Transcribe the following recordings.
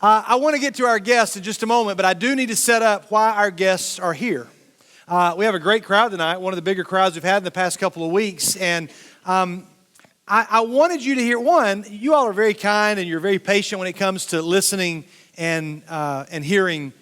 I want to get to our guests in just a moment, but I do need to set up why our guests are here. We have a great crowd tonight, one of the bigger crowds we've had in the past couple of weeks, and I wanted you to hear, one, you all are very kind and you're very patient when it comes to listening and hearing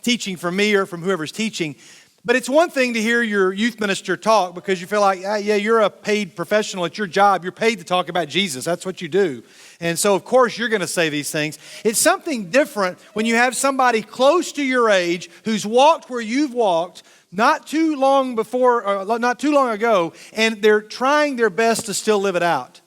teaching from me or from whoever's teaching. But it's one thing to hear your youth minister talk because you feel like, yeah, you're a paid professional at your job. You're paid to talk about Jesus. That's what you do. And so, of course, you're going to say these things. It's something different when you have somebody close to your age who's walked where you've walked not too long ago, and they're trying their best to still live it out.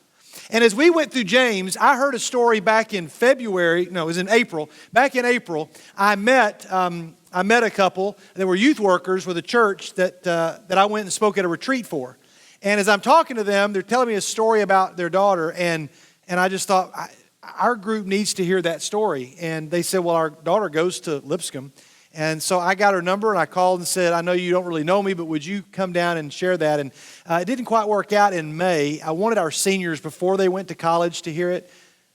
And as we went through James, I heard a story back in April. Back in April, I met a couple that were youth workers with a church that I went and spoke at a retreat for. And as I'm talking to them, they're telling me a story about their daughter, and I just thought, our group needs to hear that story. And they said, well, our daughter goes to Lipscomb. And so I got her number, and I called and said, I know you don't really know me, but would you come down and share that? And it didn't quite work out in May. I wanted our seniors before they went to college to hear it.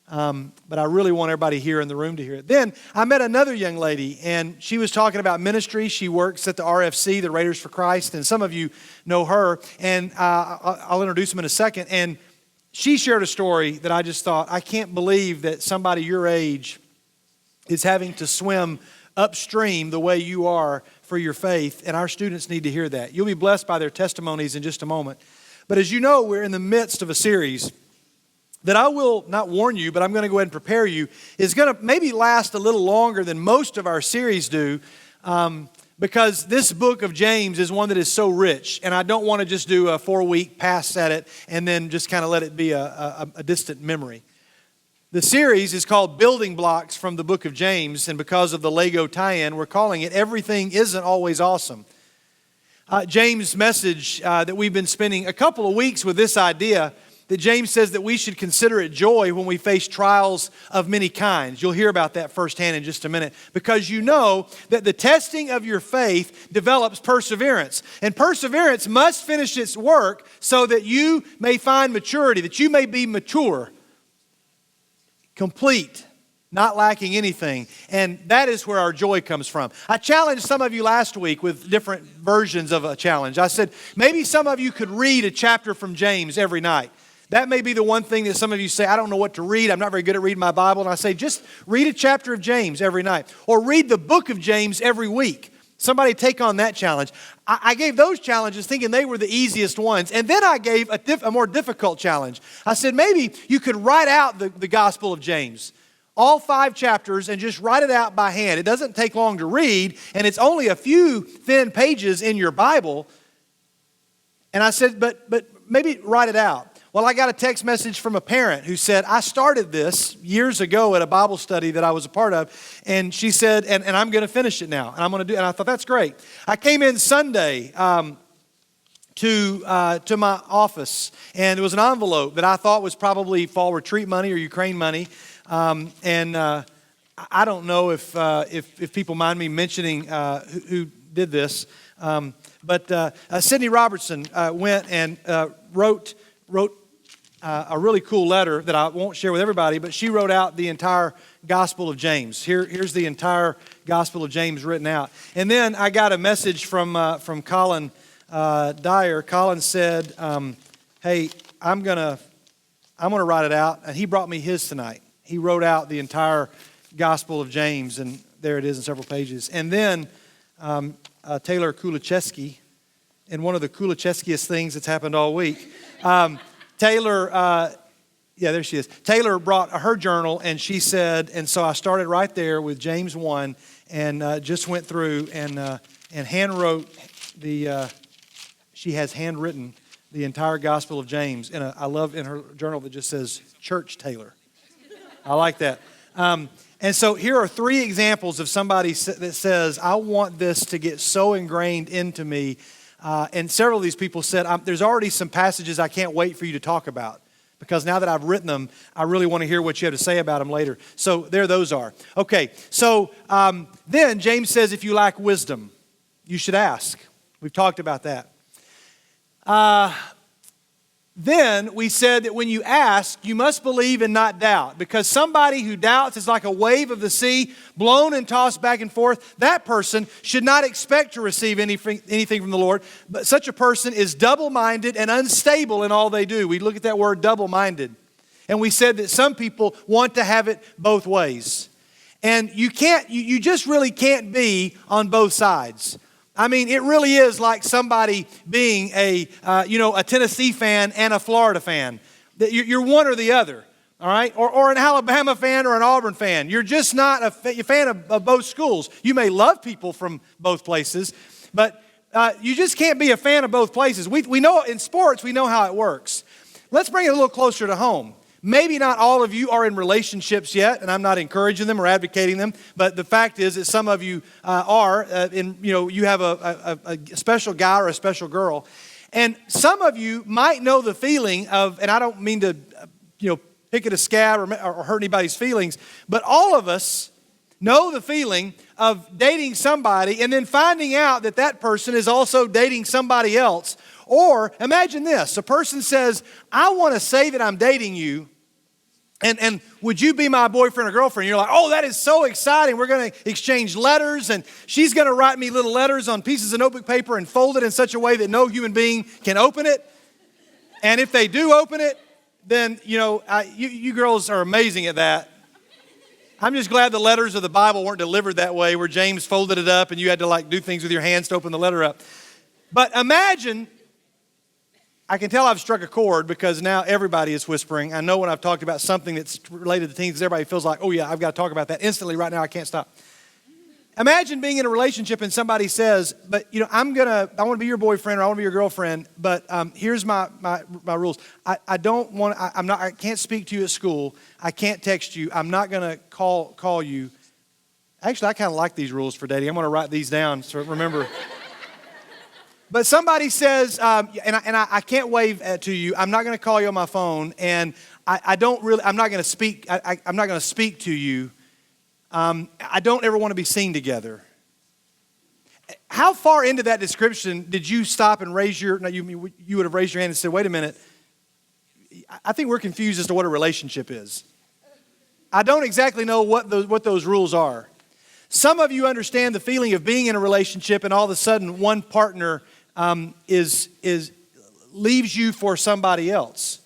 But I really want everybody here in the room to hear it. Then I met another young lady, and she was talking about ministry. She works at the RFC, the Raiders for Christ, and some of you know her. And I'll introduce them in a second. And she shared a story that I just thought, I can't believe that somebody your age is having to swim upstream the way you are for your faith, and our students need to hear that. You'll be blessed by their testimonies in just a moment. But as you know, we're in the midst of a series that I will not warn you, but I'm going to go ahead and prepare you, is going to maybe last a little longer than most of our series do, because this book of James is one that is so rich, and I don't want to just do a 4-week pass at it and then just kind of let it be a distant memory. The series is called Building Blocks from the book of James, and because of the Lego tie-in, we're calling it Everything Isn't Always Awesome. James' message that we've been spending a couple of weeks with this idea that James says that we should consider it joy when we face trials of many kinds. You'll hear about that firsthand in just a minute, because you know that the testing of your faith develops perseverance. And perseverance must finish its work so that you may find maturity, that you may be mature, complete, not lacking anything. And that is where our joy comes from. I challenged some of you last week with different versions of a challenge. I said, maybe some of you could read a chapter from James every night. That may be the one thing that some of you say, I don't know what to read. I'm not very good at reading my Bible. And I say, just read a chapter of James every night. Or read the book of James every week. Somebody take on that challenge. I gave those challenges thinking they were the easiest ones. And then I gave a more difficult challenge. I said, maybe you could write out the Gospel of James. All 5 chapters, and just write it out by hand. It doesn't take long to read, and it's only a few thin pages in your Bible. And I said, but maybe write it out. Well, I got a text message from a parent who said, I started this years ago at a Bible study that I was a part of, and she said, and I'm going to finish it now, and I'm going to do it. And I thought, that's great. I came in Sunday to my office, and there was an envelope that I thought was probably fall retreat money or Ukraine money, and I don't know if people mind me mentioning who did this, but Sidney Robertson went and wrote a really cool letter that I won't share with everybody, but she wrote out the entire Gospel of James. Here's the entire Gospel of James written out. And then I got a message from Colin Dyer. Colin said, hey, I'm gonna write it out, and he brought me his tonight. He wrote out the entire Gospel of James, and there it is in several pages. And then Taylor Kulicheski, and one of the Kulicheskiest things that's happened all week, Taylor, there she is. Taylor brought her journal, and she said, and so I started right there with James 1, and just went through and hand wrote she has handwritten the entire Gospel of James. And I love in her journal that just says Church Taylor. I like that. And so here are 3 examples of somebody that says, I want this to get so ingrained into me. And several of these people said, there's already some passages I can't wait for you to talk about, because now that I've written them, I really want to hear what you have to say about them later. So there those are. Okay, so then James says, if you lack wisdom, you should ask. We've talked about that. Then we said that when you ask, you must believe and not doubt, because somebody who doubts is like a wave of the sea, blown and tossed back and forth. That person should not expect to receive anything from the Lord, but such a person is double-minded and unstable in all they do. We look at that word double-minded, and we said that some people want to have it both ways. And you just really can't be on both sides. I mean, it really is like somebody being a Tennessee fan and a Florida fan. You're one or the other, all right? Or an Alabama fan or an Auburn fan. You're just not a fan of both schools. You may love people from both places, but you just can't be a fan of both places. We know in sports, we know how it works. Let's bring it a little closer to home. Maybe not all of you are in relationships yet, and I'm not encouraging them or advocating them, but the fact is that some of you are, you have a special guy or a special girl. And some of you might know the feeling of, and I don't mean to, pick at a scab or hurt anybody's feelings, but all of us know the feeling of dating somebody and then finding out that that person is also dating somebody else. Or imagine this, a person says, I want to say that I'm dating you, and would you be my boyfriend or girlfriend? You're like, oh, that is so exciting. We're going to exchange letters, and she's going to write me little letters on pieces of notebook paper and fold it in such a way that no human being can open it. And if they do open it, then, you girls are amazing at that. I'm just glad the letters of the Bible weren't delivered that way, where James folded it up and you had to do things with your hands to open the letter up. But imagine, I can tell I've struck a chord because now everybody is whispering. I know when I've talked about something that's related to teens, everybody feels like, oh yeah, I've got to talk about that instantly right now. I can't stop. Imagine being in a relationship and somebody says, but I want to be your boyfriend or I want to be your girlfriend, but here's my rules. I can't speak to you at school. I can't text you. I'm not going to call you. Actually, I kind of like these rules for dating. I'm going to write these down so remember. But somebody says, I can't wave to you. I'm not going to call you on my phone, and I'm not going to speak. I'm not going to speak to you. I don't ever want to be seen together. How far into that description did you stop and you would have raised your hand and said, wait a minute. I think we're confused as to what a relationship is. I don't exactly know what those rules are. Some of you understand the feeling of being in a relationship and all of a sudden one partner leaves you for somebody else.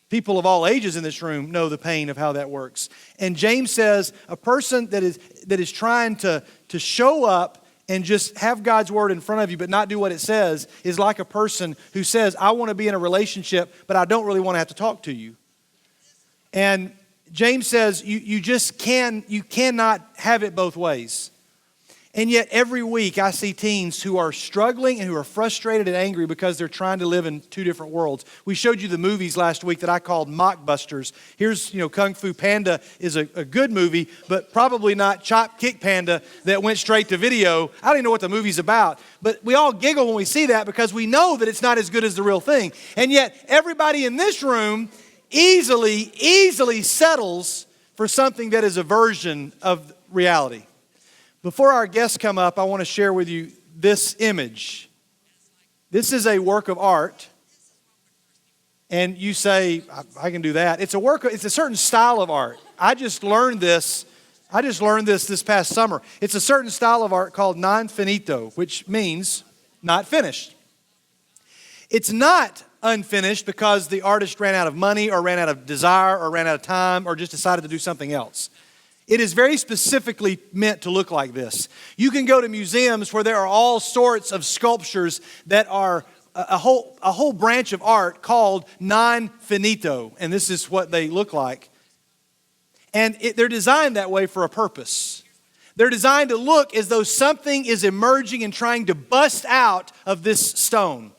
People of all ages in this room know the pain of how that works. And James says a person that is trying to show up and just have God's word in front of you but not do what it says is like a person who says, I want to be in a relationship, but I don't really want to have to talk to you. And James says you cannot have it both ways. And yet every week I see teens who are struggling and who are frustrated and angry because they're trying to live in two different worlds. We showed you the movies last week that I called mockbusters. Here's, Kung Fu Panda is a good movie, but probably not Chop Kick Panda that went straight to video. I don't even know what the movie's about. But we all giggle when we see that because we know that it's not as good as the real thing. And yet everybody in this room easily settles for something that is a version of reality. Before our guests come up, I want to share with you this image. This is a work of art. And you say, I can do that. It's a certain style of art. I just learned this past summer. It's a certain style of art called non finito, which means not finished. It's not unfinished because the artist ran out of money or ran out of desire or ran out of time or just decided to do something else. It is very specifically meant to look like this. You can go to museums where there are all sorts of sculptures that are a whole branch of art called non finito, and this is what they look like. And they're designed that way for a purpose. They're designed to look as though something is emerging and trying to bust out of this stone.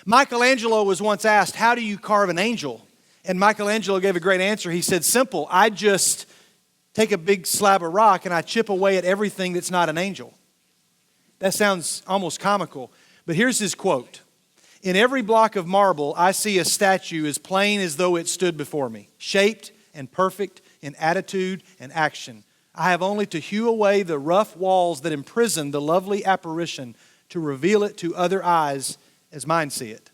Michelangelo was once asked, how do you carve an angel? And Michelangelo gave a great answer. He said, simple, I just take a big slab of rock and I chip away at everything that's not an angel. That sounds almost comical, but here's his quote. In every block of marble, I see a statue as plain as though it stood before me, shaped and perfect in attitude and action. I have only to hew away the rough walls that imprison the lovely apparition to reveal it to other eyes as mine see it.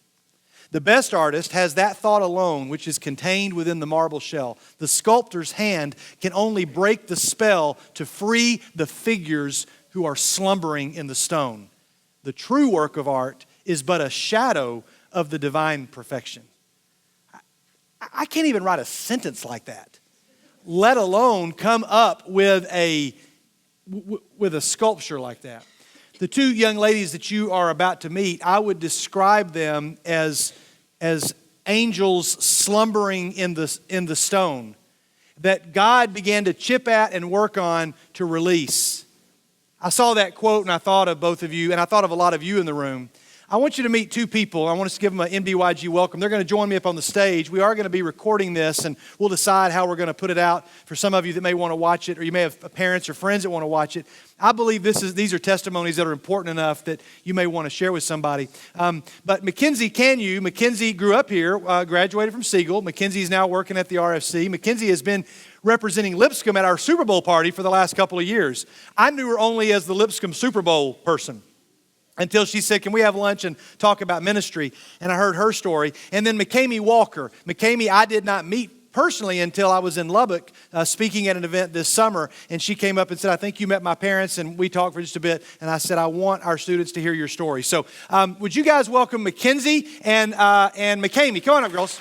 The best artist has that thought alone, which is contained within the marble shell. The sculptor's hand can only break the spell to free the figures who are slumbering in the stone. The true work of art is but a shadow of the divine perfection. I can't even write a sentence like that, let alone come up with a sculpture like that. The two young ladies that you are about to meet, I would describe them as angels slumbering in the stone that God began to chip at and work on to release. I saw that quote and I thought of both of you, and I thought of a lot of you in the room. I want you to meet two people. I want us to give them an MBYG welcome. They're going to join me up on the stage. We are going to be recording this, and we'll decide how we're going to put it out for some of you that may want to watch it, or you may have parents or friends that want to watch it. I believe these are testimonies that are important enough that you may want to share with somebody. But Mackenzie grew up here, graduated from Siegel. Mackenzie is now working at the RFC. Mackenzie has been representing Lipscomb at our Super Bowl party for the last couple of years. I knew her only as the Lipscomb Super Bowl person, until she said, can we have lunch and talk about ministry? And I heard her story. And then McCamey Walker. McCamey, I did not meet personally until I was in Lubbock speaking at an event this summer. And she came up and said, I think you met my parents. And we talked for just a bit. And I said, I want our students to hear your story. So would you guys welcome Mackenzie and McCamey? Come on up, girls.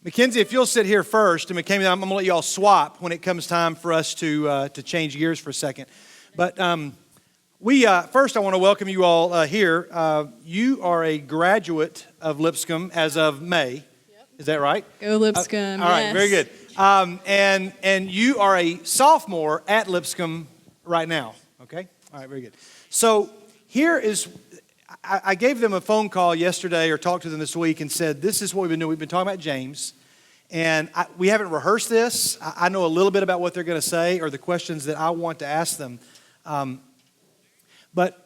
Mackenzie, if you'll sit here first, and McCamey, I'm going to let you all swap when it comes time for us to change gears for a second. But first I want to welcome you all here. You are a graduate of Lipscomb as of May. Yep. Is that right? Go Lipscomb, all right, very good. And you are a sophomore at Lipscomb right now, okay? All right, very good. So here is... I gave them a phone call yesterday or talked to them this week and said, this is what we've been doing. We've been talking about James, and we haven't rehearsed this. I know a little bit about what they're going to say or the questions that I want to ask them. But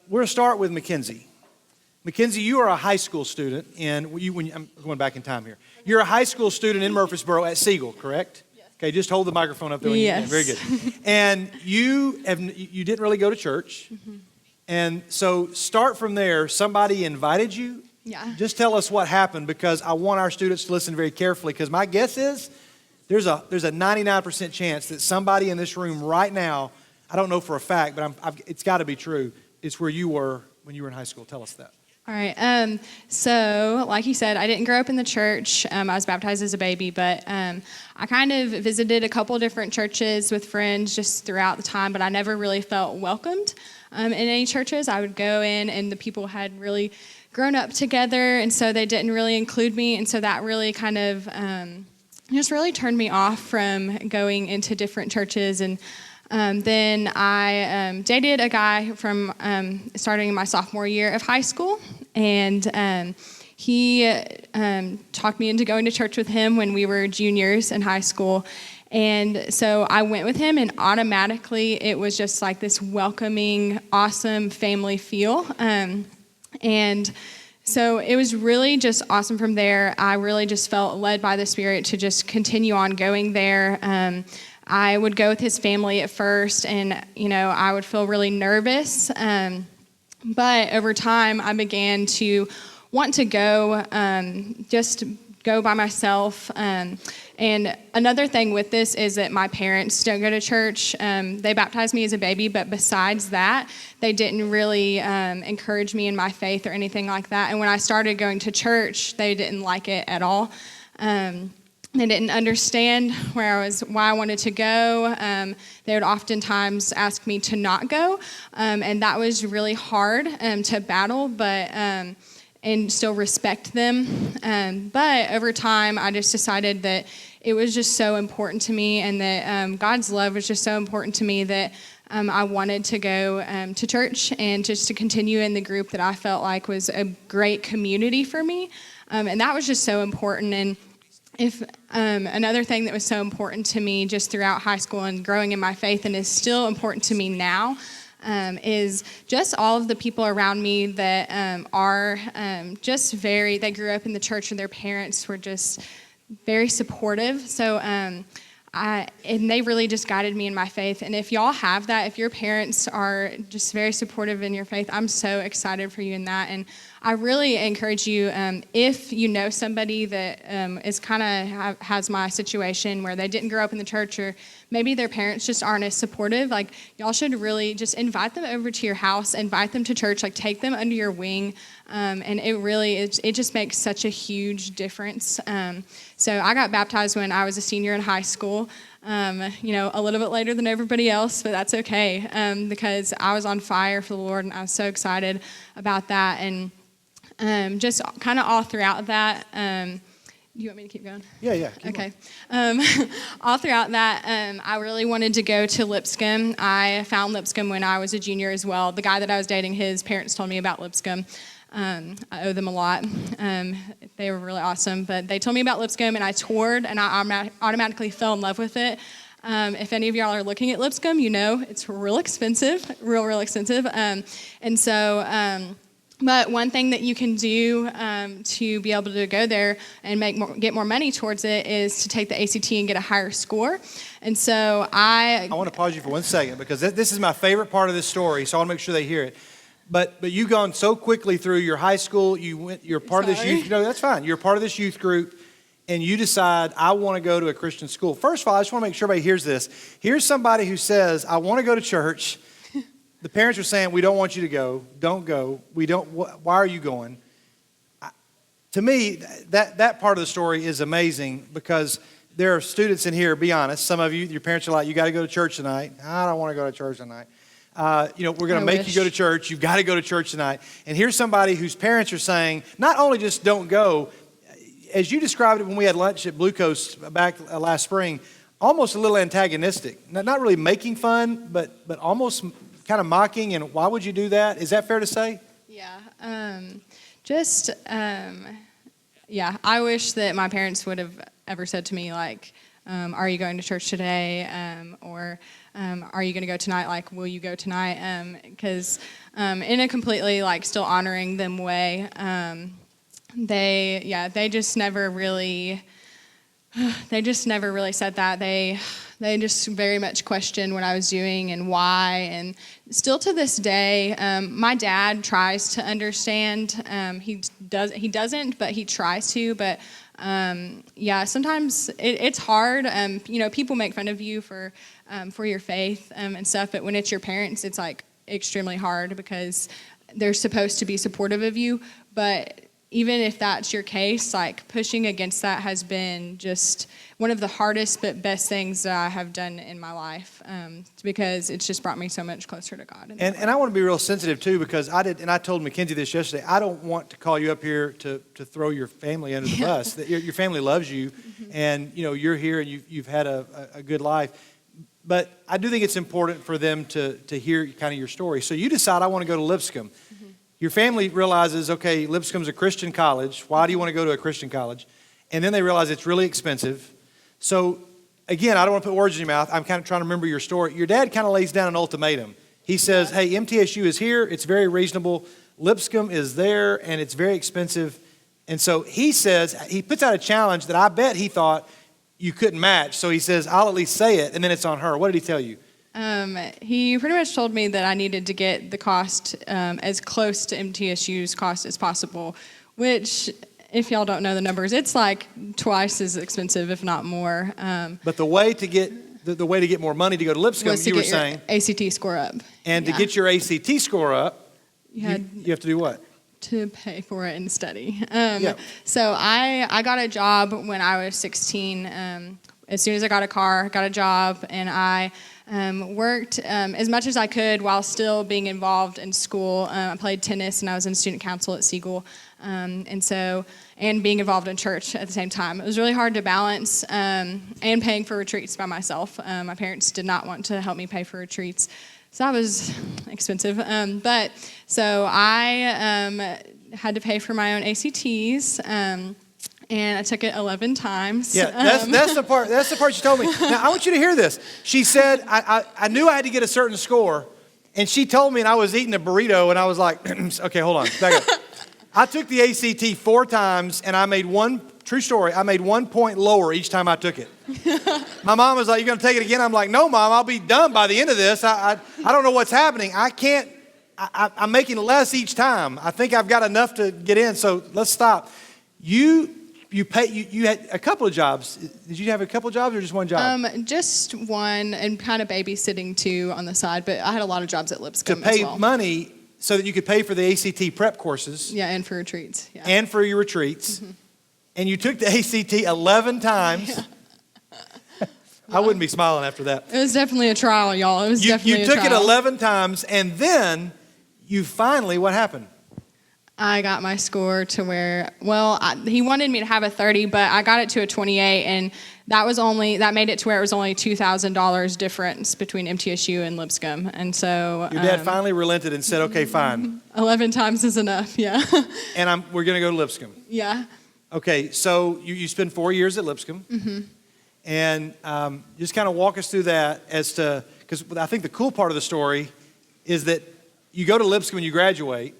we're going to start with Mackenzie. Mackenzie, you are a high school student, and I'm going back in time here. You're a high school student in Murfreesboro at Siegel, correct? Yes. Okay, just hold the microphone up there. Yes. Very good. And you didn't really go to church. Mm-hmm. And so start from there. Somebody invited you? Yeah. Just tell us what happened, because I want our students to listen very carefully, because my guess is there's a 99% chance that somebody in this room right now, I don't know for a fact, but it's got to be true, it's where you were when you were in high school. Tell us that. All right. So like you said, I didn't grow up in the church. I was baptized as a baby, but I kind of visited a couple different churches with friends just throughout the time, but I never really felt welcomed in any churches. I would go in, and the people had really grown up together, and so they didn't really include me, and so that really kind of just really turned me off from going into different churches. And then I dated a guy from starting my sophomore year of high school, and he talked me into going to church with him when we were juniors in high school. And so I went with him, and automatically it was just like this welcoming, awesome family feel. And so it was really just awesome from there. I really just felt led by the Spirit to just continue on going there. I would go with his family at first, and, I would feel really nervous. But over time, I began to want to go, just go by myself. And another thing with this is that my parents don't go to church. They baptized me as a baby, but besides that, they didn't really encourage me in my faith or anything like that. And when I started going to church, they didn't like it at all. They didn't understand why I wanted to go. They would oftentimes ask me to not go, and that was really hard to battle, but and still respect them. But over time, I just decided that it was just so important to me, and that God's love was just so important to me that I wanted to go to church and just to continue in the group that I felt like was a great community for me. And that was just so important. And if another thing that was so important to me just throughout high school and growing in my faith, and is still important to me now, is just all of the people around me that are just they grew up in the church and their parents were just very supportive. So and they really just guided me in my faith. And if y'all have that, if your parents are just very supportive in your faith, I'm so excited for you in that. And I really encourage you, if you know somebody that is kind of has my situation where they didn't grow up in the church, or maybe their parents just aren't as supportive, like y'all should really just invite them over to your house, invite them to church, like take them under your wing. And it just makes such a huge difference. So I got baptized when I was a senior in high school, a little bit later than everybody else, but that's okay, because I was on fire for the Lord and I was so excited about that. And just kind of all throughout that, do you want me to keep going? Yeah. Okay. All throughout that, I really wanted to go to Lipscomb. I found Lipscomb when I was a junior as well. The guy that I was dating, his parents told me about Lipscomb. I owe them a lot. They were really awesome. But they told me about Lipscomb, and I toured, and I automatically fell in love with it. If any of y'all are looking at Lipscomb, you know it's real expensive, real expensive. But one thing that you can do to be able to go there and get more money towards it is to take the ACT and get a higher score. And so I want to pause you for 1 second, because this is my favorite part of this story, so I want to make sure they hear it. But you've gone so quickly through your high school. You're part of this youth. No, that's fine. You're part of this youth group, and you decide, I want to go to a Christian school. First of all, I just want to make sure everybody hears this. Here's somebody who says, I want to go to church. The parents are saying, we don't want you to go. Don't go. Why are you going? To me, that part of the story is amazing, because there are students in here, be honest. Some of you, your parents are like, you got to go to church tonight. I don't want to go to church tonight. We're going to make you go to church. You've got to go to church tonight. And here's somebody whose parents are saying, not only just don't go, as you described it when we had lunch at Blue Coast back last spring, almost a little antagonistic. Not really making fun, but almost kind of mocking. And why would you do that? Is that fair to say? Yeah. I wish that my parents would have ever said to me, like, are you going to church today? Or are you going to go tonight? Like, will you go tonight? Because in a completely, like, still honoring them way, they just never really said that. They just very much questioned what I was doing and why. And still to this day, my dad tries to understand. He doesn't, but he tries to. But sometimes it's hard. People make fun of you for your faith and stuff. But when it's your parents, it's like extremely hard, because they're supposed to be supportive of you. But even if that's your case, like, pushing against that has been just one of the hardest but best things that I have done in my life, because it's just brought me so much closer to God. And I want to be real sensitive too, because I told Mackenzie this yesterday. I don't want to call you up here to throw your family under the bus. Your family loves you, and you're here and you've had a good life. But I do think it's important for them to hear kind of your story. So you decide, I want to go to Lipscomb. Your family realizes, okay, Lipscomb's a Christian college. Why do you want to go to a Christian college? And then they realize it's really expensive. So, again, I don't want to put words in your mouth. I'm kind of trying to remember your story. Your dad kind of lays down an ultimatum. He says, hey, MTSU is here. It's very reasonable. Lipscomb is there, and it's very expensive. And so he says, he puts out a challenge that I bet he thought you couldn't match. So he says, I'll at least say it, and then it's on her. What did he tell you? He pretty much told me that I needed to get the cost as close to MTSU's cost as possible, which, if y'all don't know the numbers, it's like twice as expensive, if not more. But the way to get more money to go to Lipscomb, you were saying, ACT score up. And to get your ACT score up, you have to do what? To pay for it and study. So I got a job when I was 16. As soon as I got a car, got a job, and I worked as much as I could while still being involved in school. I played tennis, and I was in student council at Siegel, and being involved in church at the same time. It was really hard to balance, and paying for retreats by myself. My parents did not want to help me pay for retreats, so that was expensive. So I had to pay for my own ACTs. And I took it 11 times. Yeah, that's the part she told me. Now, I want you to hear this. She said, I knew I had to get a certain score, And she told me, and I was eating a burrito, and I was like, okay, hold on, back up. I took the ACT 4 times, and I made true story, I made 1 point lower each time I took it. My mom was like, "You gonna take it again?" I'm like, "No, Mom, I'll be done by the end of this. I don't know what's happening. I can't, I'm making less each time. I think I've got enough to get in, so let's stop." You had a couple of jobs. Did you have a couple of jobs or just one job? Just one, and kind of babysitting 2 on the side, but I had a lot of jobs at Lipscomb To pay as well. money so that you could pay for the ACT prep courses. Yeah, and for retreats. Yeah. And for your retreats. Mm-hmm. And you took the ACT 11 times. Yeah. I wouldn't be smiling after that. It was definitely a trial, y'all. It was definitely a trial. You took it 11 times, and then you finally, what happened? I got my score to where, he wanted me to have a 30, but I got it to a 28, and that made it to where it was only $2,000 difference between MTSU and Lipscomb. And so your dad finally relented and said, "Okay, fine. 11 times is enough." Yeah. And we're going to go to Lipscomb. Yeah. Okay, so you spend 4 years at Lipscomb. Mm-hmm. And just kind of walk us through that because I think the cool part of the story is that you go to Lipscomb and you graduate,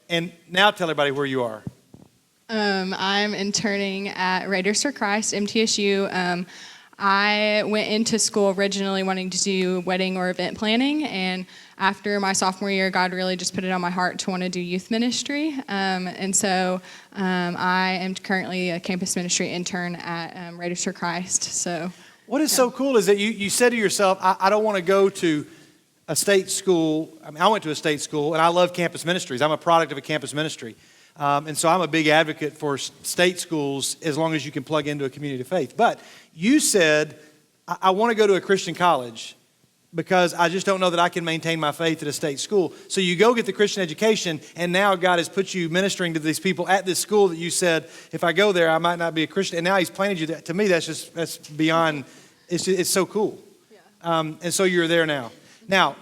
and now tell everybody where you are. I'm interning at Raiders for Christ, MTSU. I went into school originally wanting to do wedding or event planning, and after my sophomore year, God really just put it on my heart to want to do youth ministry. And so I am currently a campus ministry intern at Raiders for Christ. So, what is so cool is that you said to yourself, I don't want to go to a state school. I mean, I went to a state school, and I love campus ministries. I'm a product of a campus ministry. And so I'm a big advocate for state schools as long as you can plug into a community of faith. But you said, I want to go to a Christian college because I just don't know that I can maintain my faith at a state school. So you go get the Christian education, and now God has put you ministering to these people at this school that you said, if I go there, I might not be a Christian. And now He's planted you. To me, that's beyond, it's so cool. Yeah. And so you're there now. Now,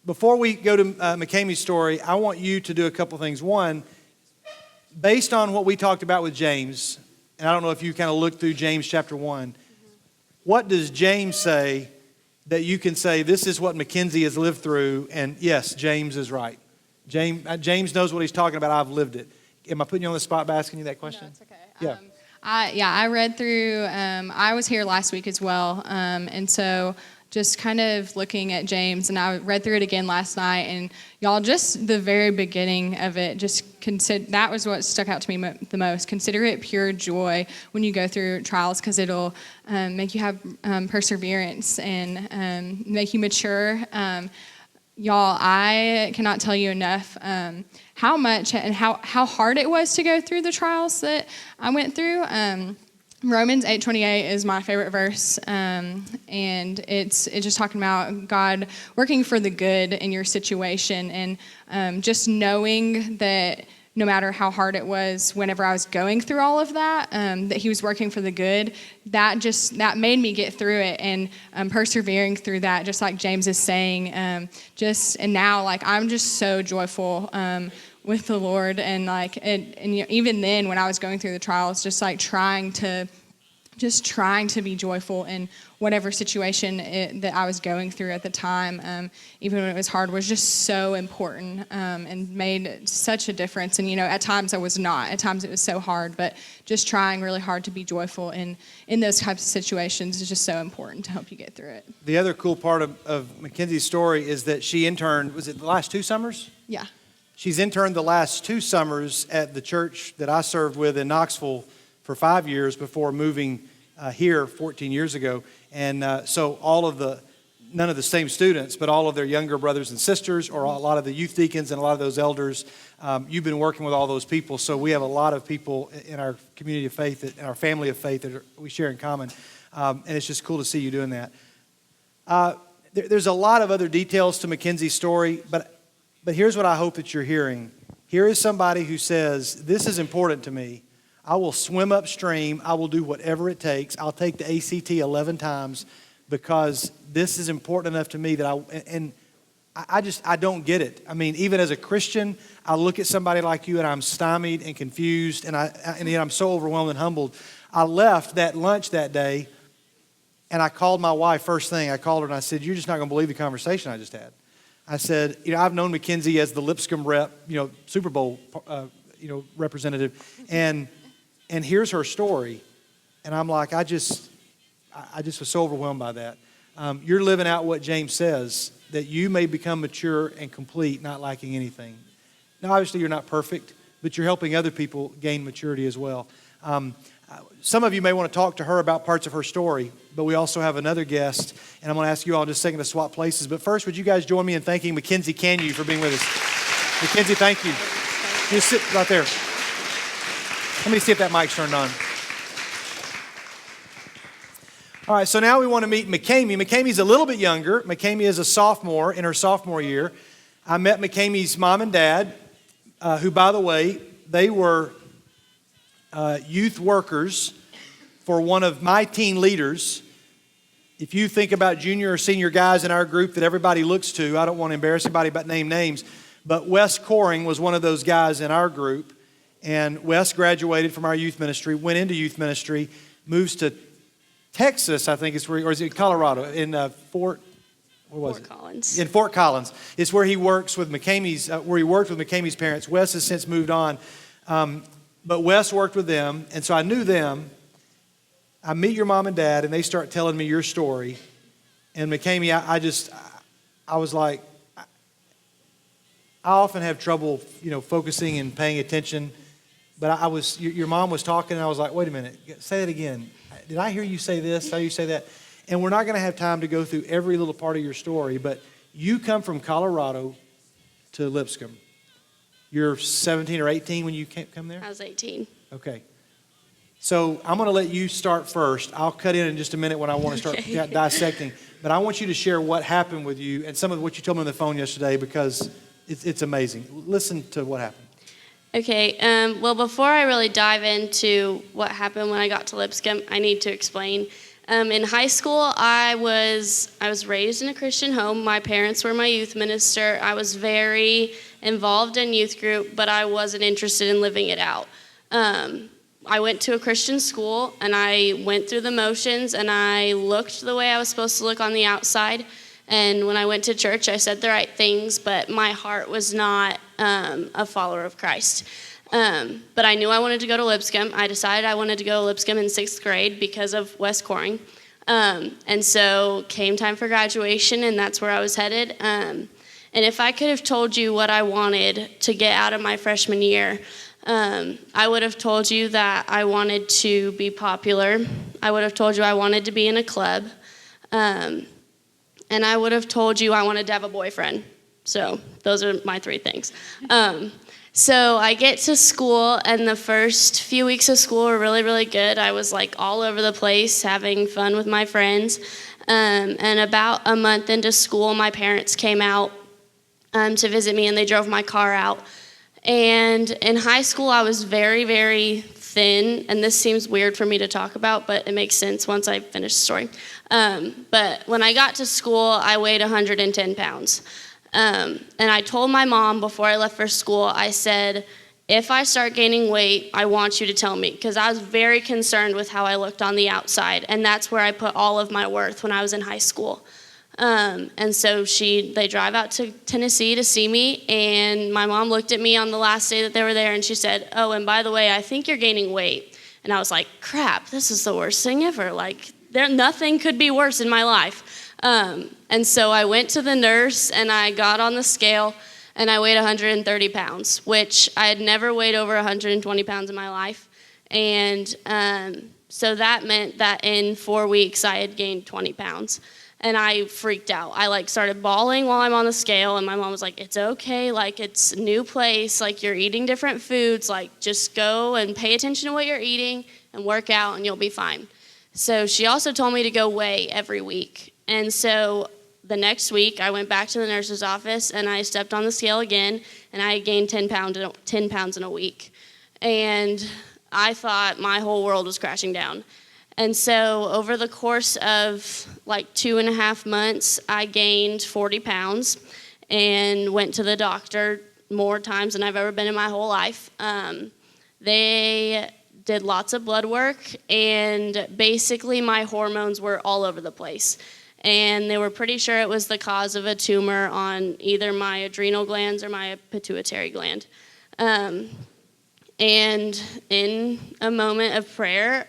before we go to McCamey's story, I want you to do a couple things. One, based on what we talked about with James, and I don't know if you kind of looked through James chapter 1, what does James say that you can say, this is what Mackenzie has lived through, and yes, James is right. James knows what he's talking about. I've lived it. Am I putting you on the spot by asking you that question? No, it's okay. Yeah. I read through, I was here last week as well, and so just kind of looking at James, and I read through it again last night, and y'all, just the very beginning of it, that was what stuck out to me the most. Consider it pure joy when you go through trials, because it'll make you have perseverance and make you mature. Y'all, I cannot tell you enough how much and how hard it was to go through the trials that I went through. Romans 8:28 is my favorite verse, and it's just talking about God working for the good in your situation, and just knowing that no matter how hard it was, whenever I was going through all of that, that He was working for the good. That made me get through it, and persevering through that, just like James is saying. And now, like, I'm just so joyful with the Lord, and even then when I was going through the trials, just trying to be joyful in whatever situation that I was going through at the time, even when it was hard, was just so important and made such a difference. And at times I was not. At times it was so hard, but just trying really hard to be joyful in those types of situations is just so important to help you get through it. The other cool part of Mackenzie's story is that she interned, was it the last 2 summers? Yeah. She's interned the last 2 summers at the church that I served with in Knoxville for 5 years before moving here 14 years ago. And so none of the same students, but all of their younger brothers and sisters, or a lot of the youth deacons and a lot of those elders, you've been working with all those people. So we have a lot of people in our community of faith, in our family of faith that we share in common. And it's just cool to see you doing that. There's a lot of other details to Mackenzie's story, but here's what I hope that you're hearing. Here is somebody who says, this is important to me. I will swim upstream. I will do whatever it takes. I'll take the ACT 11 times because this is important enough to me that I don't get it. I mean, even as a Christian, I look at somebody like you and I'm stymied and confused, and yet I'm so overwhelmed and humbled. I left that lunch that day, and I called my wife first thing. I called her and I said, "You're just not going to believe the conversation I just had." I said, I've known Mackenzie as the Lipscomb rep, Super Bowl, representative, and here's her story. And I'm like, I just was so overwhelmed by that. You're living out what James says, that you may become mature and complete, not lacking anything. Now, obviously, you're not perfect, but you're helping other people gain maturity as well. Some of you may want to talk to her about parts of her story, but we also have another guest, and I'm going to ask you all in just a second to swap places. But first, would you guys join me in thanking Mackenzie Canyu for being with us? Mackenzie, thank you. Just sit right there. Let me see if that mic's turned on. All right, so now we want to meet McCamey. McCamey's a little bit younger. McCamey is a sophomore in her sophomore year. I met McCamey's mom and dad, who, by the way, they were youth workers for one of my teen leaders. If you think about junior or senior guys in our group that everybody looks to, I don't want to embarrass anybody by name names, but Wes Coring was one of those guys in our group. And Wes graduated from our youth ministry, went into youth ministry, moves to Texas, I think is where, or is it Colorado? In Fort Collins. In Fort Collins. It's where he works with McCamey's, where he worked with McCamey's parents. Wes has since moved on. But Wes worked with them, and so I knew them. I meet your mom and dad, and they start telling me your story. And McCamey, I was like, I often have trouble, focusing and paying attention. But your mom was talking, and I was like, wait a minute, say it again. Did I hear you say this? How you say that? And we're not going to have time to go through every little part of your story, but you come from Colorado to Lipscomb. You're 17 or 18 when you come there? I was 18. Okay. So I'm going to let you start first. I'll cut in just a minute when I want to start dissecting. But I want you to share what happened with you and some of what you told me on the phone yesterday, because it's amazing. Listen to what happened. Okay, well, before I really dive into what happened when I got to Lipscomb, I need to explain. In high school, I was raised in a Christian home. My parents were my youth minister. I was very involved in youth group, but I wasn't interested in living it out. I went to a Christian school, and I went through the motions, and I looked the way I was supposed to look on the outside. And when I went to church, I said the right things, but my heart was not a follower of Christ. But I knew I wanted to go to Lipscomb. I decided I wanted to go to Lipscomb in 6th grade because of Wes Coring. And so came time for graduation, and that's where I was headed. And if I could have told you what I wanted to get out of my freshman year, I would have told you that I wanted to be popular. I would have told you I wanted to be in a club. And I would have told you I wanted to have a boyfriend. So those are my 3 things. So I get to school, and the first few weeks of school were really, really good. I was like all over the place, having fun with my friends. And about a month into school, my parents came out to visit me, and they drove my car out. And in high school, I was very, very thin, and this seems weird for me to talk about, but it makes sense once I finish the story. But when I got to school, I weighed 110 pounds. And I told my mom before I left for school, I said, if I start gaining weight, I want you to tell me, because I was very concerned with how I looked on the outside, and that's where I put all of my worth when I was in high school. And so they drive out to Tennessee to see me, and my mom looked at me on the last day that they were there, and she said, oh, and by the way, I think you're gaining weight. And I was like, crap, this is the worst thing ever. Like, nothing could be worse in my life. And so I went to the nurse, and I got on the scale, and I weighed 130 pounds, which I had never weighed over 120 pounds in my life. And so that meant that in 4 weeks, I had gained 20 pounds. And I freaked out. I started bawling while I'm on the scale, and my mom was like, it's okay, it's a new place, you're eating different foods, just go and pay attention to what you're eating and work out and you'll be fine. So she also told me to go weigh every week. And so the next week I went back to the nurse's office, and I stepped on the scale again, and I gained 10 pounds in a week. And I thought my whole world was crashing down. And so over the course of 2.5 months, I gained 40 pounds and went to the doctor more times than I've ever been in my whole life. They did lots of blood work, and basically my hormones were all over the place. and they were pretty sure it was the cause of a tumor on either my adrenal glands or my pituitary gland. And in a moment of prayer,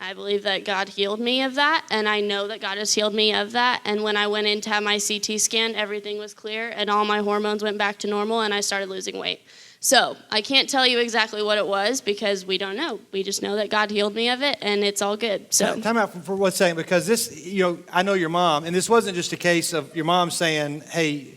I believe that God healed me of that, and I know that God has healed me of that. And when I went in to have my CT scan, everything was clear, and all my hormones went back to normal, and I started losing weight. So I can't tell you exactly what it was because we don't know. We just know that God healed me of it, and it's all good. So Time out for 1 second, because this, I know your mom, and this wasn't just a case of your mom saying, hey,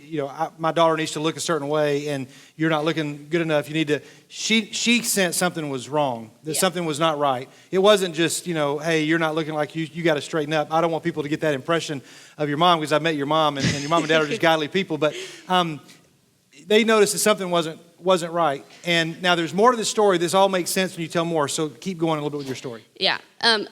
my daughter needs to look a certain way, and you're not looking good enough. You need to. She sensed something was wrong, that something was not right. It wasn't just, hey, you're not looking like you got to straighten up. I don't want people to get that impression of your mom, because I met your mom, and your mom and dad are just godly people. But they noticed that something wasn't right. And now there's more to the story. This all makes sense when you tell more. So keep going a little bit with your story. Yeah.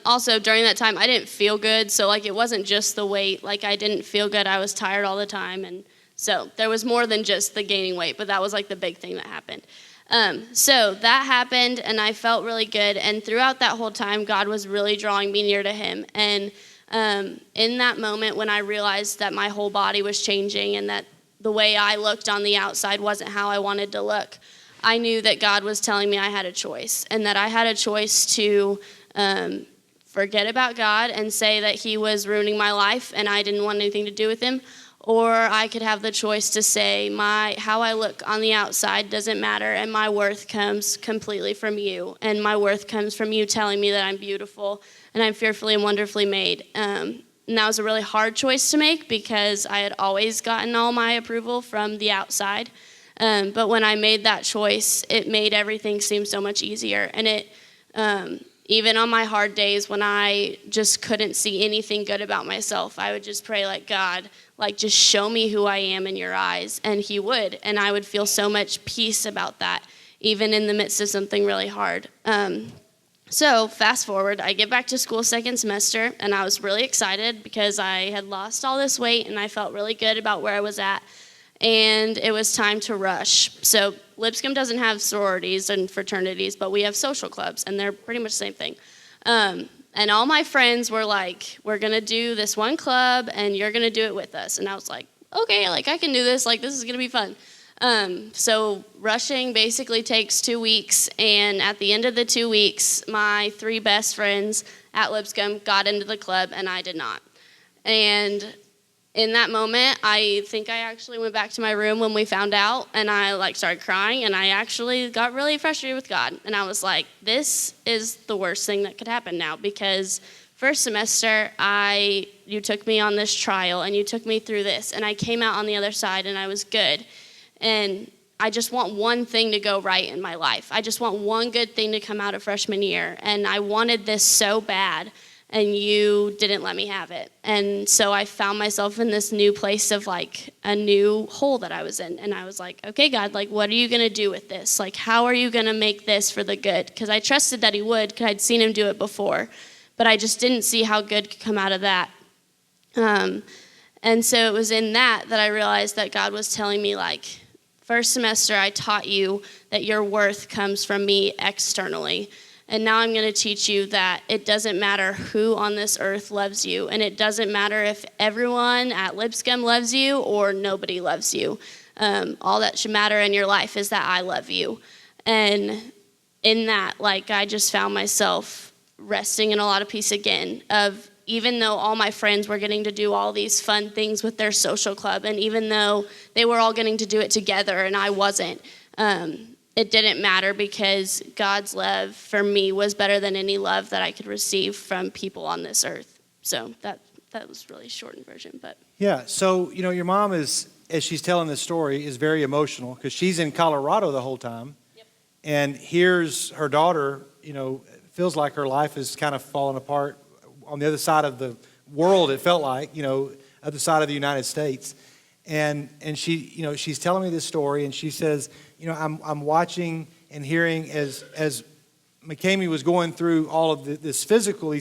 Also, during that time, I didn't feel good. So, it wasn't just the weight. I didn't feel good. I was tired all the time. And so there was more than just the gaining weight. But that was, the big thing that happened. So that happened, and I felt really good. And throughout that whole time, God was really drawing me near to him. And in that moment when I realized that my whole body was changing and that the way I looked on the outside wasn't how I wanted to look, I knew that God was telling me I had a choice, and that I had a choice to forget about God and say that he was ruining my life and I didn't want anything to do with him, or I could have the choice to say how I look on the outside doesn't matter, and my worth comes completely from you, and my worth comes from you telling me that I'm beautiful and I'm fearfully and wonderfully made. And that was a really hard choice to make because I had always gotten all my approval from the outside. But when I made that choice, it made everything seem so much easier. And it, even on my hard days when I just couldn't see anything good about myself, I would just pray God, just show me who I am in your eyes. And he would. And I would feel so much peace about that, even in the midst of something really hard. So fast forward, I get back to school second semester, and I was really excited because I had lost all this weight, and I felt really good about where I was at, and it was time to rush. So Lipscomb doesn't have sororities and fraternities, but we have social clubs, and they're pretty much the same thing. And all my friends were like, we're going to do this one club, and you're going to do it with us. And I was like, okay, I can do this. This is going to be fun. So rushing basically takes 2 weeks, and at the end of the 2 weeks, my 3 best friends at Lipscomb got into the club, and I did not. And in that moment, I think I actually went back to my room when we found out, and I started crying, and I actually got really frustrated with God. And I was like, this is the worst thing that could happen now, because first semester, you took me on this trial, and you took me through this, and I came out on the other side, and I was good. And I just want one thing to go right in my life. I just want one good thing to come out of freshman year. And I wanted this so bad, and you didn't let me have it. And so I found myself in this new place of a new hole that I was in. And I was like, okay, God, what are you going to do with this? How are you going to make this for the good? Because I trusted that he would, because I'd seen him do it before. But I just didn't see how good could come out of that. And so it was in that I realized that God was telling me, first semester, I taught you that your worth comes from me externally. And now I'm going to teach you that it doesn't matter who on this earth loves you. And it doesn't matter if everyone at Lipscomb loves you or nobody loves you. All that should matter in your life is that I love you. And in that, I just found myself resting in a lot of peace again of, even though all my friends were getting to do all these fun things with their social club, and even though they were all getting to do it together and I wasn't, it didn't matter because God's love for me was better than any love that I could receive from people on this earth. So that was really shortened version. But Yeah, so, your mom is, as she's telling this story, is very emotional because she's in Colorado the whole time. Yep. And here's her daughter, feels like her life is kind of falling apart on the other side of the world, it felt like, other side of the United States. And she, she's telling me this story, and she says, I'm watching and hearing as McCamey was going through all of these physical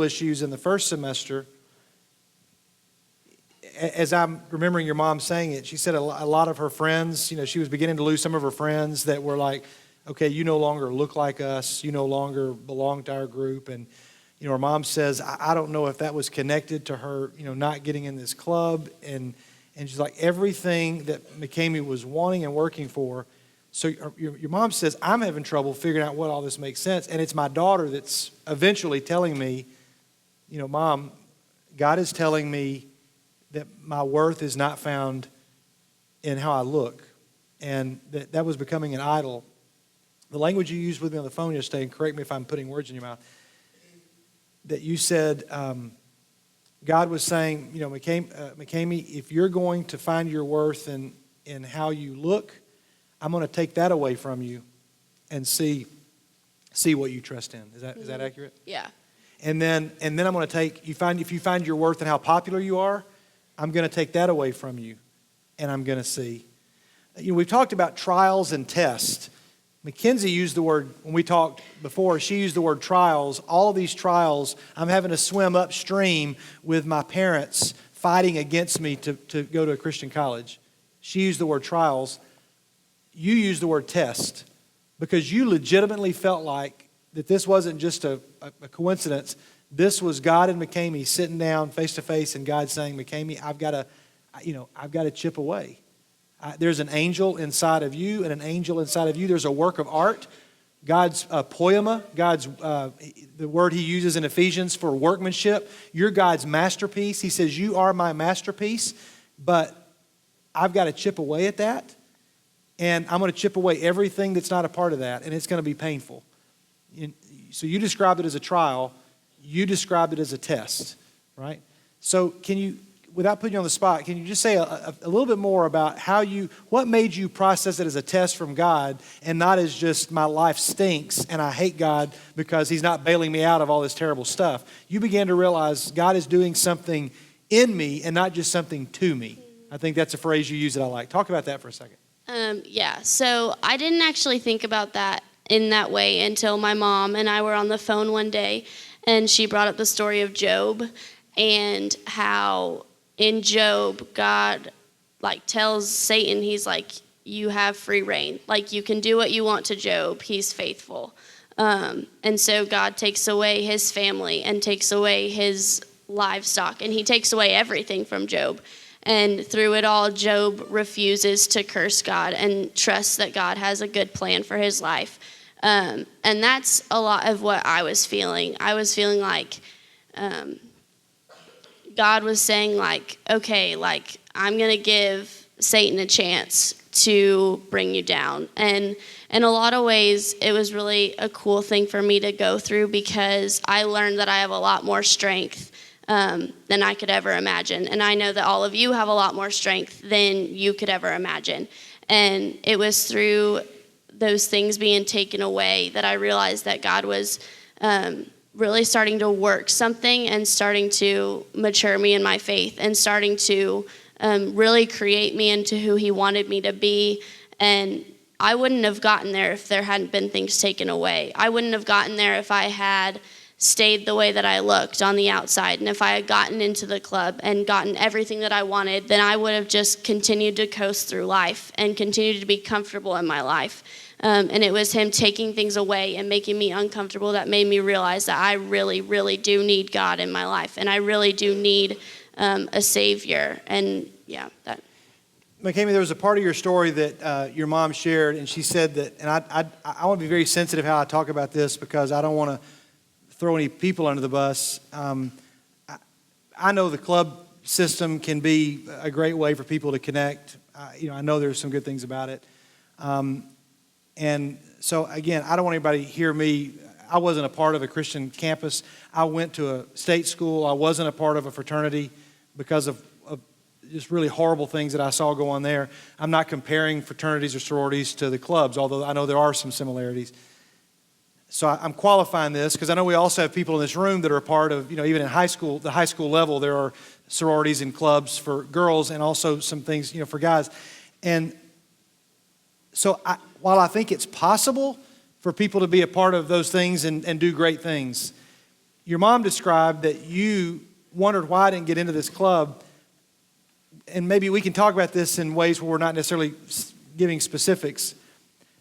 issues in the first semester. As I'm remembering your mom saying it, she said a lot of her friends, she was beginning to lose some of her friends that were like, okay, you no longer look like us, you no longer belong to our group, and her mom says, I don't know if that was connected to her, not getting in this club. And she's like, everything that McCamey was wanting and working for. So your mom says, I'm having trouble figuring out what all this makes sense. And it's my daughter that's eventually telling me, Mom, God is telling me that my worth is not found in how I look. And that was becoming an idol. The language you used with me on the phone yesterday, and correct me if I'm putting words in your mouth, that you said God was saying, McCamey, if you're going to find your worth in how you look, I'm going to take that away from you and see what you trust in. Is that accurate? Yeah. And then I'm going to take if you find your worth in how popular you are, I'm going to take that away from you, and I'm going to see. We've talked about trials and tests. Mackenzie used the word, when we talked before, she used the word trials. All of these trials, I'm having to swim upstream with my parents fighting against me to go to a Christian college. She used the word trials. You used the word test because you legitimately felt like that this wasn't just a coincidence. This was God and McCamey sitting down face to face and God saying, McCamey, I've got to chip away. There's an angel inside of you and an angel inside of you. There's a work of art. God's poema, the word he uses in Ephesians for workmanship. You're God's masterpiece. He says, you are my masterpiece, but I've got to chip away at that. And I'm going to chip away everything that's not a part of that, and it's going to be painful. So you described it as a trial. You described it as a test, right? So can you, without putting you on the spot, can you just say a little bit more about what made you process it as a test from God and not as just my life stinks and I hate God because he's not bailing me out of all this terrible stuff? You began to realize God is doing something in me and not just something to me. I think that's a phrase you use that I like. Talk about that for a second. So I didn't actually think about that in that way until my mom and I were on the phone one day and she brought up the story of Job and how in Job, God tells Satan, he's like, you have free reign. You can do what you want to Job. He's faithful. And so God takes away his family and takes away his livestock and he takes away everything from Job. And through it all, Job refuses to curse God and trusts that God has a good plan for his life. And that's a lot of what I was feeling. I was feeling like God was saying okay, I'm going to give Satan a chance to bring you down. And in a lot of ways, it was really a cool thing for me to go through because I learned that I have a lot more strength than I could ever imagine. And I know that all of you have a lot more strength than you could ever imagine. And it was through those things being taken away that I realized that God was really starting to work something and starting to mature me in my faith and starting to really create me into who he wanted me to be. And I wouldn't have gotten there if there hadn't been things taken away. I wouldn't have gotten there if I had stayed the way that I looked on the outside. And if I had gotten into the club and gotten everything that I wanted, then I would have just continued to coast through life and continued to be comfortable in my life. And it was him taking things away and making me uncomfortable that made me realize that I really, really do need God in my life. And I really do need a Savior. And yeah, that. McCamey, there was a part of your story that your mom shared, and she said that, and I want to be very sensitive how I talk about this because I don't want to throw any people under the bus. I know the club system can be a great way for people to connect. I know there's some good things about it. And so, again, I don't want anybody to hear me. I wasn't a part of a Christian campus. I went to a state school. I wasn't a part of a fraternity because of just really horrible things that I saw go on there. I'm not comparing fraternities or sororities to the clubs, although I know there are some similarities. So I'm qualifying this because I know we also have people in this room that are a part of, even in high school, the high school level, there are sororities and clubs for girls and also some things, for guys. And so while I think it's possible for people to be a part of those things and do great things, your mom described that you wondered why I didn't get into this club. And maybe we can talk about this in ways where we're not necessarily giving specifics.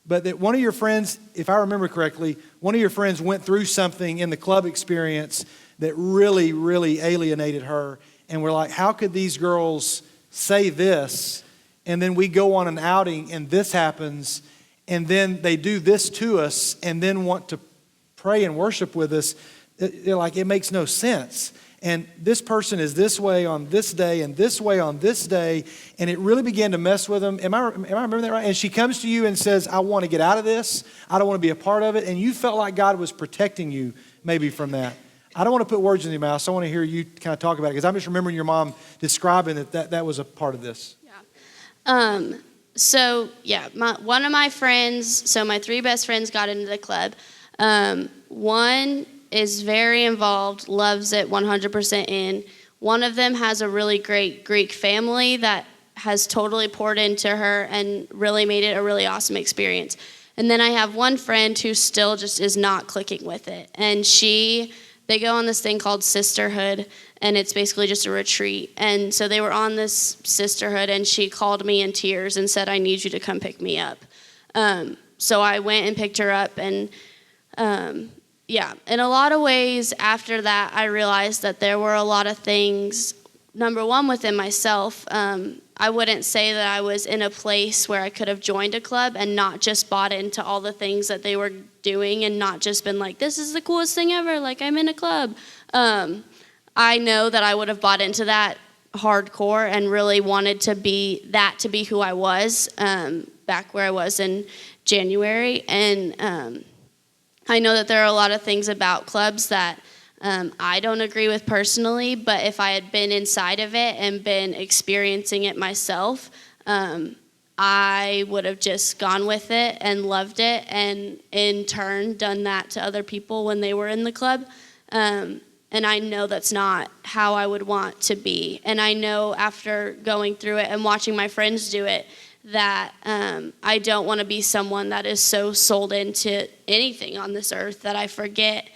But that one of your friends, if I remember correctly, one of your friends went through something in the club experience that really, really alienated her. And we're like, how could these girls say this? And then we go on an outing and this happens. And then they do this to us and then want to pray and worship with us. They're like, it makes no sense. And this person is this way on this day and this way on this day. And it really began to mess with them. Am I remembering that right? And she comes to you and says, I want to get out of this. I don't want to be a part of it. And you felt like God was protecting you maybe from that. I don't want to put words in your mouth, so I want to hear you kind of talk about it. Because I'm just remembering your mom describing that was a part of this. Yeah. One of my friends, so my 3 best friends got into the club. One is very involved, loves it 100% in. One of them has a really great Greek family that has totally poured into her and really made it a really awesome experience. And then I have one friend who still just is not clicking with it. And they go on this thing called sisterhood, and it's basically just a retreat. And so they were on this sisterhood, and she called me in tears and said, I need you to come pick me up. So I went and picked her up, and in a lot of ways after that, I realized that there were a lot of things, number one, within myself. I wouldn't say that I was in a place where I could have joined a club and not just bought into all the things that they were doing and not just been like, this is the coolest thing ever, like I'm in a club. I know that I would have bought into that hardcore and really wanted to be who I was back where I was in January. And I know that there are a lot of things about clubs that I don't agree with personally, but if I had been inside of it and been experiencing it myself, I would have just gone with it and loved it, and in turn done that to other people when they were in the club. And I know that's not how I would want to be. And I know after going through it and watching my friends do it, that I don't want to be someone that is so sold into anything on this earth that I forget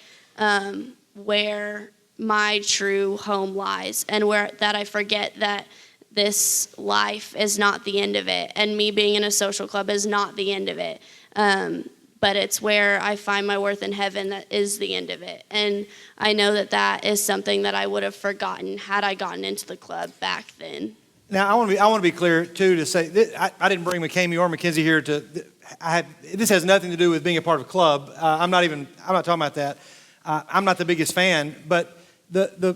where my true home lies, and that I forget that this life is not the end of it, and me being in a social club is not the end of it. But it's where I find my worth in heaven that is the end of it. And I know that is something that I would have forgotten had I gotten into the club back then. Now, I want to be clear, too, to say that I didn't bring McCamey or Mackenzie here this has nothing to do with being a part of a club. I'm not talking about that. I'm not the biggest fan, but the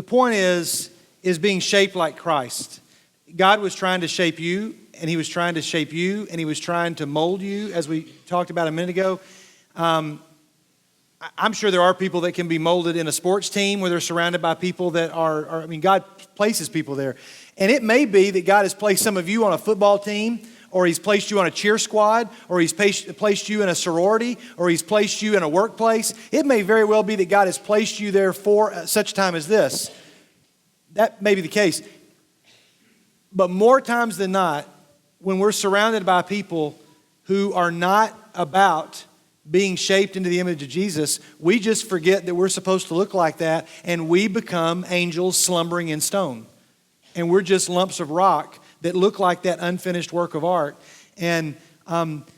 point is being shaped like Christ. God was trying to shape you, and he was trying to shape you, and he was trying to mold you, as we talked about a minute ago. I'm sure there are people that can be molded in a sports team where they're surrounded by people that are God places people there. And it may be that God has placed some of you on a football team, or he's placed you on a cheer squad, or he's placed you in a sorority, or he's placed you in a workplace. It may very well be that God has placed you there for such a time as this. That may be the case. But more times than not, when we're surrounded by people who are not about being shaped into the image of Jesus, we just forget that we're supposed to look like that, and we become angels slumbering in stone. And we're just lumps of rock that look like that unfinished work of art. And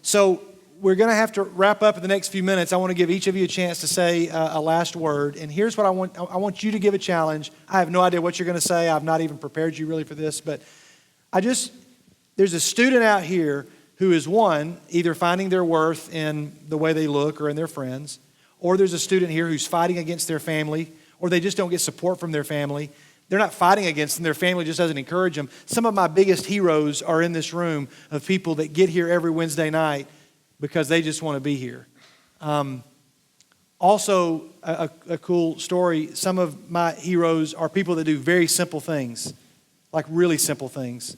so we're going to have to wrap up in the next few minutes. I want to give each of you a chance to say a last word. And here's what I want you to give a challenge. I have no idea what you're going to say. I've not even prepared you really for this. But there's a student out here who is either finding their worth in the way they look or in their friends, or there's a student here who's fighting against their family, or they just don't get support from their family. They're not fighting against them. Their family just doesn't encourage them. Some of my biggest heroes are in this room of people that get here every Wednesday night because they just want to be here. Also, a cool story, some of my heroes are people that do very simple things, like really simple things.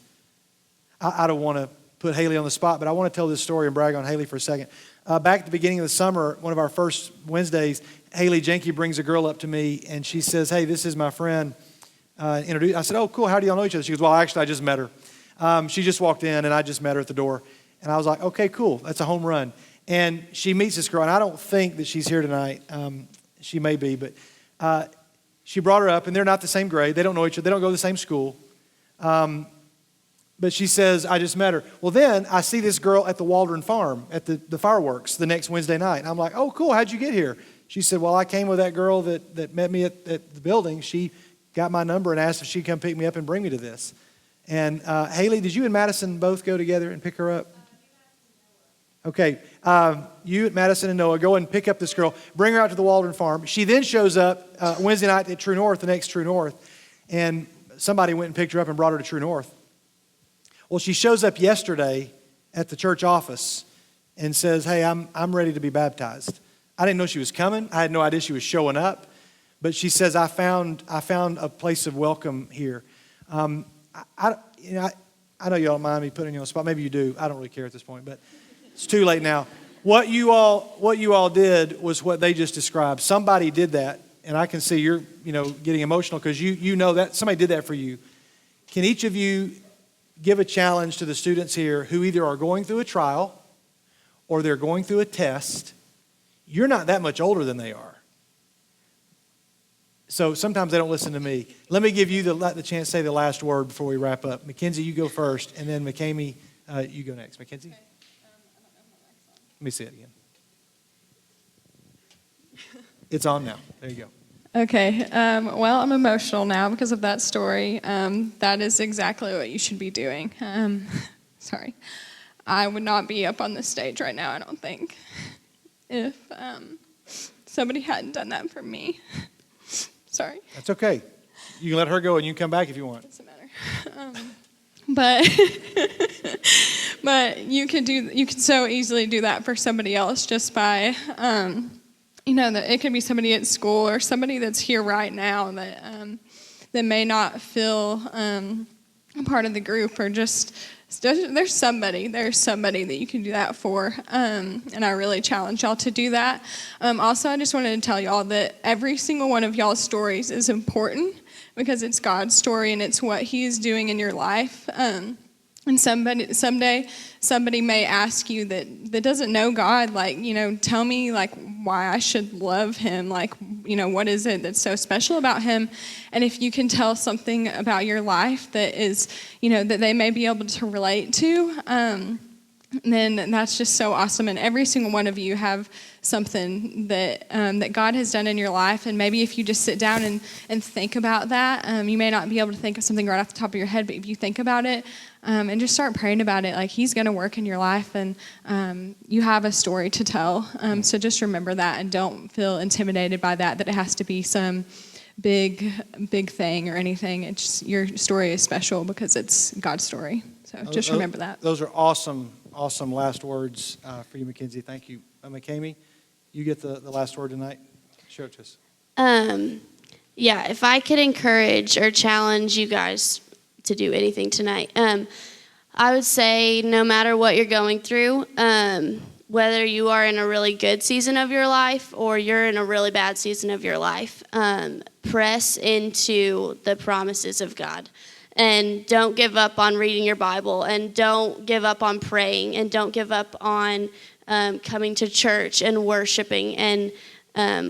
I don't want to put Haley on the spot, but I want to tell this story and brag on Haley for a second. Back at the beginning of the summer, one of our first Wednesdays, Haley Jenke brings a girl up to me, and she says, "Hey, this is my friend." I said, "Oh, cool. How do y'all know each other?" She goes, "Well, actually, I just met her. She just walked in, and I just met her at the door." And I was like, "Okay, cool. That's a home run." And she meets this girl, and I don't think that she's here tonight. She may be, but she brought her up, and they're not the same grade. They don't know each other. They don't go to the same school. But she says, I just met her. Well, then I see this girl at the Waldron Farm at the fireworks the next Wednesday night. And I'm like, oh, cool, how'd you get here? She said, well, I came with that girl that met me at the building. She got my number and asked if she'd come pick me up and bring me to this. And Haley, did you and Madison both go together and pick her up? Okay, you and Madison and Noah go and pick up this girl, bring her out to the Waldron Farm. She then shows up Wednesday night at True North, the next True North, and somebody went and picked her up and brought her to True North. Well, she shows up yesterday at the church office and says, hey, I'm ready to be baptized. I didn't know she was coming. I had no idea she was showing up. But she says, I found a place of welcome here. I know you don't mind me putting you on the spot. Maybe you do. I don't really care at this point, but it's too late now. What you all did was what they just described. Somebody did that, and I can see you're getting emotional because you know that somebody did that for you. Can each of you give a challenge to the students here who either are going through a trial or they're going through a test? You're not that much older than they are. So sometimes they don't listen to me. Let me give you the chance to say the last word before we wrap up. Mackenzie, you go first, and then McCamey, you go next. Mackenzie? Okay. Let me see it again. It's on now. There you go. Okay, well, I'm emotional now because of that story. That is exactly what you should be doing. Sorry. I would not be up on the stage right now, I don't think, if somebody hadn't done that for me. Sorry. That's okay. You can let her go and you can come back if you want. Doesn't matter. But you can so easily do that for somebody else just by that it could be somebody at school or somebody that's here right now that may not feel a part of the group, or just there's somebody that you can do that for, and I really challenge y'all to do that. Also, I just wanted to tell y'all that every single one of y'all's stories is important because it's God's story and it's what He is doing in your life. And someday somebody may ask you that doesn't know God, tell me why I should love Him, what is it that's so special about Him? And if you can tell something about your life that is, that they may be able to relate to, then that's just so awesome. And every single one of you have something that God has done in your life. And maybe if you just sit down and think about that, you may not be able to think of something right off the top of your head, but if you think about it and just start praying about it, He's going to work in your life, and you have a story to tell. So just remember that, and don't feel intimidated by that it has to be some big thing or anything. It's just, your story is special because it's God's story. So just remember that. Those are awesome last words for you, Mackenzie. Thank you. McCamey, you get the last word tonight. Show it to us. Yeah, if I could encourage or challenge you guys to do anything tonight, I would say no matter what you're going through, whether you are in a really good season of your life or you're in a really bad season of your life, press into the promises of God. And don't give up on reading your Bible, and don't give up on praying, and don't give up on coming to church and worshiping and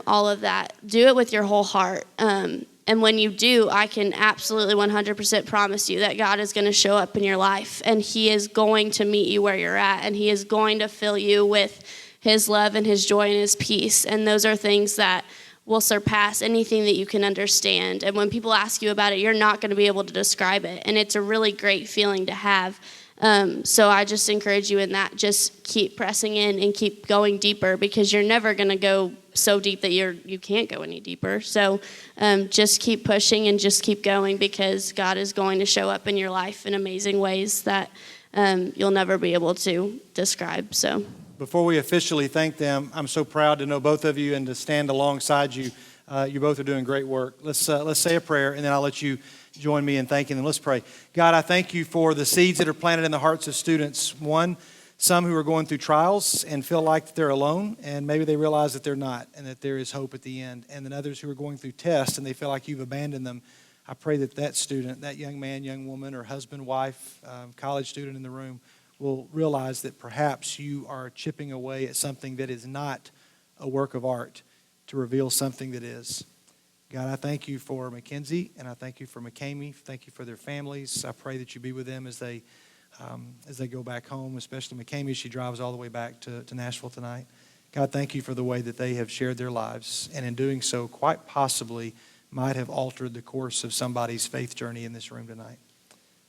all of that. Do it with your whole heart. And when you do, I can absolutely 100% promise you that God is going to show up in your life, and He is going to meet you where you're at, and He is going to fill you with His love and His joy and His peace. And those are things that will surpass anything that you can understand. And when people ask you about it, you're not going to be able to describe it. And it's a really great feeling to have. So I just encourage you in that. Just keep pressing in and keep going deeper, because you're never going to go so deep that you can't go any deeper. So just keep pushing and just keep going, because God is going to show up in your life in amazing ways that you'll never be able to describe. So. Before we officially thank them, I'm so proud to know both of you and to stand alongside you. You both are doing great work. Let's say a prayer, and then I'll let you join me in thanking them. Let's pray. God, I thank you for the seeds that are planted in the hearts of students. One, some who are going through trials and feel like they're alone, and maybe they realize that they're not, and that there is hope at the end. And then others who are going through tests and they feel like you've abandoned them. I pray that student, that young man, young woman, or husband, wife, college student in the room will realize that perhaps you are chipping away at something that is not a work of art to reveal something that is. God, I thank you for Mackenzie, and I thank you for McCamey. Thank you for their families. I pray that you be with them as they go back home, especially McCamey as she drives all the way back to Nashville tonight. God, thank you for the way that they have shared their lives, and in doing so, quite possibly might have altered the course of somebody's faith journey in this room tonight.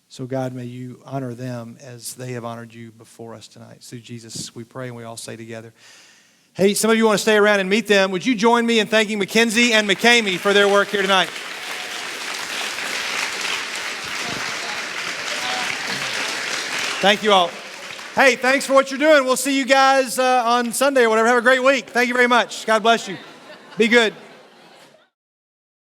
So God, may you honor them as they have honored you before us tonight. Through Jesus, we pray, and we all say together. Hey, some of you want to stay around and meet them. Would you join me in thanking Mackenzie and McCamey for their work here tonight? Thank you all. Hey, thanks for what you're doing. We'll see you guys on Sunday or whatever. Have a great week. Thank you very much. God bless you. Be good.